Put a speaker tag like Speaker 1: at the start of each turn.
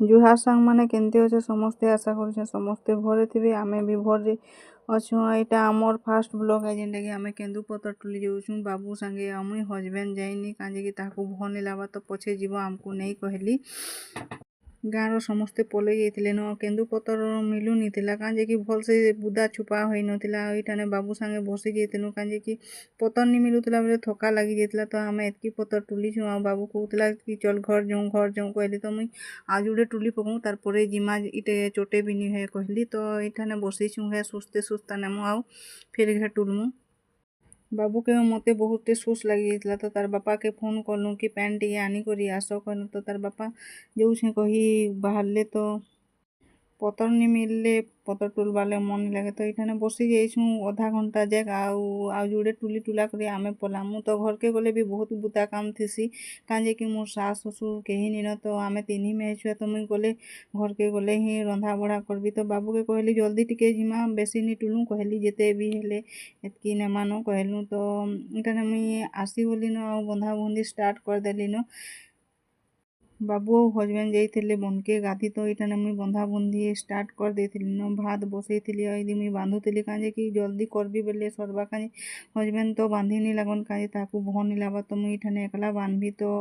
Speaker 1: जुहार सांग माने केनते अछे समस्ते आशा करूछे समस्ते भरे थिबे आमे भी भरे अछु। एटा आमर फास्ट ब्लॉग है जेनटा कि आमे केंदुपतर टुली जाउछु बाबू संगे आमुई हजबैंड जाइनी काजे कि ताको भल नहीं लाबा तो पछे जीव आमको नहीं कहली गाँव समस्ते पलि जाइथिले न केंदुपतर मिलु निथिला काजे कि भलसे बुदा छुपा होई नथिला एठाने बाबू संगे बसी जाइथिनु काजे कि पतर नि मिलुथिला बेले थका लागि जाइथिला तो आमे एतकी पतर टुलिछु आ बाबू कहउथिला कि चल घर जाऊं कहली तो मुई आज उडे टुली पकऊ तार परे जिमा इटे चोटे बिनी है कहली तो एठाने बसीछु है सुस्ते सुस्ता नेमु आउ फिर घे टुलमु बाबू के मते बहुत सुस लगी जाइथिला तो तार बापा के फोन कलु कि पैंट टिके आनी करी आस कहनु तो तार बापा जाउछे कही बाहरले तो पतर नि मिलले पतर टुलबाले मन नहीं लगे तो एठाने बसी जाइछु आधा घंटा जाक आउ जुड़े टुली टुला करी आमे पलामु तो घर के गले भी बहुत बुता काम थिसी काजे कि मोर सास ससुर केही नि न तो आमे तिनी में छुआ तो मुई गले घर के गले ही रंधा बढ़ा करबी तो बाबू के कहली जल्दी टिके जिमा बेसी नि टुलु कहली जेते भी हेले एतकी ने मानो कहलु तो एठाने मुई आसी गली न आ बंधा बंधी स्टार्ट कर देली न बाबू और हजबैंड जाइथिले बनके गाधी तो एठाने मुई बंधा बंधी स्टार्ट कर देथिली न भात बसैथिली आइदी मुई बांधुथिली काजे कि जल्दी करबी बेले सरबा काजे हजबैंड तो बांधी नि लागन काजे ताकू भल नि लाबा तो मुई एठाने एकला बांधबी तो